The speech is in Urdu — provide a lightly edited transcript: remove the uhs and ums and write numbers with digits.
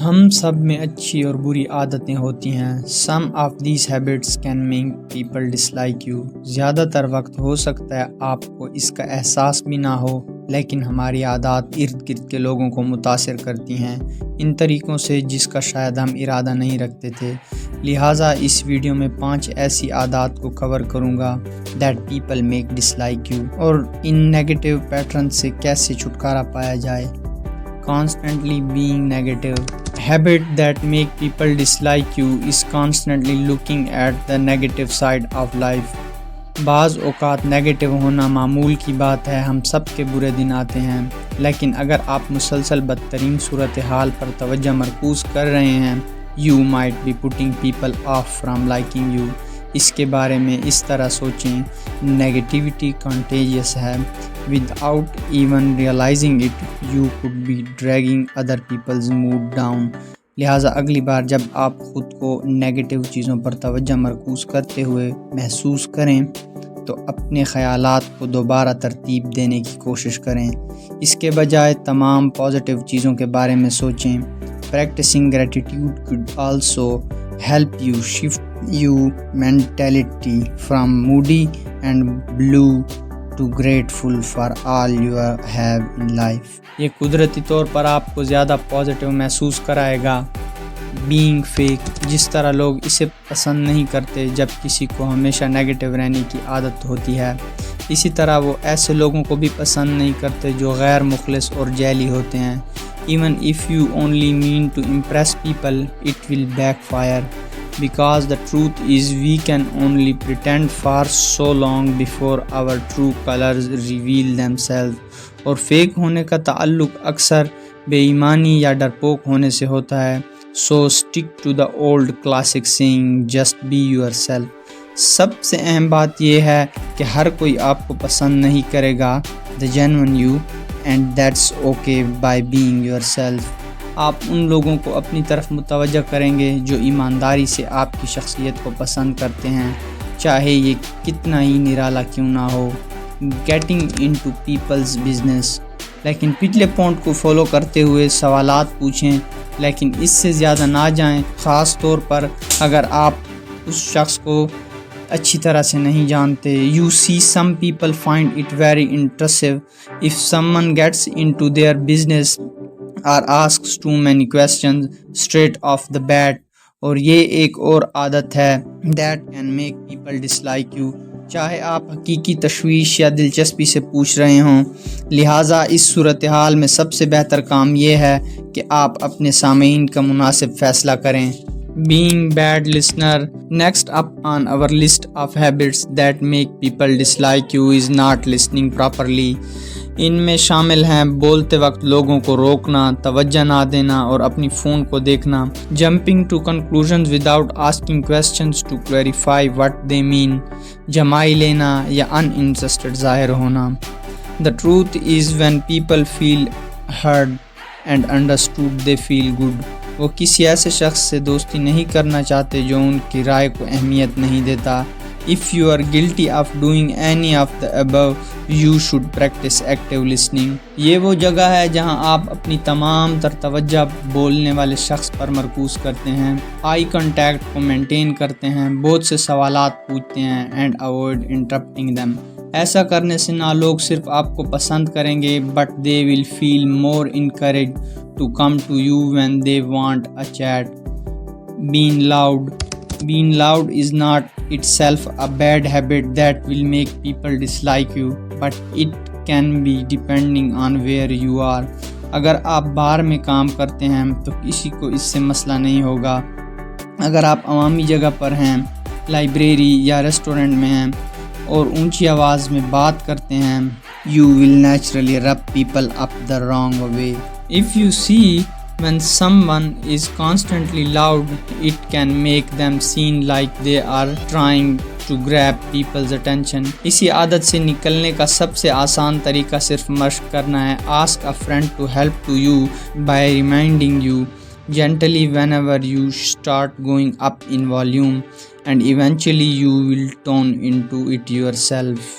ہم سب میں اچھی اور بری عادتیں ہوتی ہیں۔ Some of these habits can make people dislike you. زیادہ تر وقت ہو سکتا ہے آپ کو اس کا احساس بھی نہ ہو، لیکن ہماری عادات ارد گرد کے لوگوں کو متاثر کرتی ہیں ان طریقوں سے جس کا شاید ہم ارادہ نہیں رکھتے تھے۔ لہٰذا اس ویڈیو میں 5 ایسی عادات کو کور کروں گا that people make dislike you, اور ان نیگیٹو پیٹرن سے کیسے چھٹکارا پایا جائے۔ Constantly being negative. Habit that make people dislike you is constantly looking at the negative side of life. بعض اوقات نیگیٹو ہونا معمول کی بات ہے، ہم سب کے برے دن آتے ہیں، لیکن اگر آپ مسلسل بدترین صورتحال پر توجہ مرکوز کر رہے ہیں you might be putting people off from liking you. اس کے بارے میں اس طرح سوچیں، نیگیٹیوٹی کنٹیجیس ہے۔ Without even realizing it, you could be dragging other people's mood down. لہٰذا اگلی بار جب آپ خود کو نیگیٹو چیزوں پر توجہ مرکوز کرتے ہوئے محسوس کریں تو اپنے خیالات کو دوبارہ ترتیب دینے کی کوشش کریں، اس کے بجائے تمام پازیٹیو چیزوں کے بارے میں سوچیں۔ Practicing gratitude could also help you shift your mentality from moody and blue to grateful for all you have in life. یہ قدرتی طور پر آپ کو زیادہ پازیٹیو محسوس کرائے گا۔ Being fake، جس طرح لوگ اسے پسند نہیں کرتے جب کسی کو ہمیشہ نیگیٹو رہنے کی عادت ہوتی ہے، اسی طرح وہ ایسے لوگوں کو بھی پسند نہیں کرتے جو غیر مخلص اور جیلی ہوتے ہیں۔ Even if you only mean to impress people, it will backfire. Because the truth is we can only pretend for so long before our true colors reveal themselves. اور فیک ہونے کا تعلق اکثر بے ایمانی یا ڈرپوک ہونے سے ہوتا ہے۔ So stick to the old classic saying, just be yourself. سب سے اہم بات یہ ہے کہ ہر کوئی آپ کو پسند نہیں کرے گا، the genuine you, and that's okay by being yourself. آپ ان لوگوں کو اپنی طرف متوجہ کریں گے جو ایمانداری سے آپ کی شخصیت کو پسند کرتے ہیں، چاہے یہ کتنا ہی نرالا کیوں نہ ہو۔ Getting into people's business. لیکن پچھلے پوائنٹ کو فالو کرتے ہوئے سوالات پوچھیں، لیکن اس سے زیادہ نہ جائیں، خاص طور پر اگر آپ اس شخص کو اچھی طرح سے نہیں جانتے۔ You see some people find it very intrusive if someone gets into their business or asks too many questions straight off the bat. اور یہ ایک اور عادت ہے that can make people dislike you، چاہے آپ حقیقی تشویش یا دلچسپی سے پوچھ رہے ہوں۔ لہٰذا اس صورتحال میں سب سے بہتر کام یہ ہے کہ آپ اپنے سامعین کا مناسب فیصلہ کریں۔ Being bad listener. Next up on our list of habits that make people dislike you is not listening properly. ان میں شامل ہیں بولتے وقت لوگوں کو روکنا، توجہ نہ دینا اور اپنی فون کو دیکھنا۔ Jumping to conclusions without asking questions to clarify what they mean. جمائی لینا یا uninterested ظاہر ہونا۔ The truth is when people feel heard and understood they feel good. وہ کسی ایسے شخص سے دوستی نہیں کرنا چاہتے جو ان کی رائے کو اہمیت نہیں دیتا۔ If you are guilty of doing any of the above, you should practice active listening. یہ وہ جگہ ہے جہاں آپ اپنی تمام تر توجہ بولنے والے شخص پر مرکوز کرتے ہیں، آئی کانٹیکٹ کو مینٹین کرتے ہیں، بہت سے سوالات پوچھتے ہیں and avoid interrupting them. ایسا کرنے سے نہ لوگ صرف آپ کو پسند کریں گے but they will feel more encouraged to come to you when they want a chat. Being loud. Being loud is not itself a bad habit that will make people dislike you, but it can be depending on where you are. اگر آپ بار میں کام کرتے ہیں تو کسی کو اس سے مسئلہ نہیں ہوگا۔ اگر آپ عوامی جگہ پر ہیں، لائبریری یا ریسٹورنٹ میں ہیں اور اونچی آواز میں بات کرتے ہیں، you will naturally rub people up the wrong way. If you see when someone is constantly loud, it can make them seem like they are trying to grab people's attention. اسی عادت سے نکلنے کا سب سے آسان طریقہ صرف مشق کرنا ہے۔ Ask a friend to help to you by reminding you gently whenever you start going up in volume, and eventually you will tune into it yourself.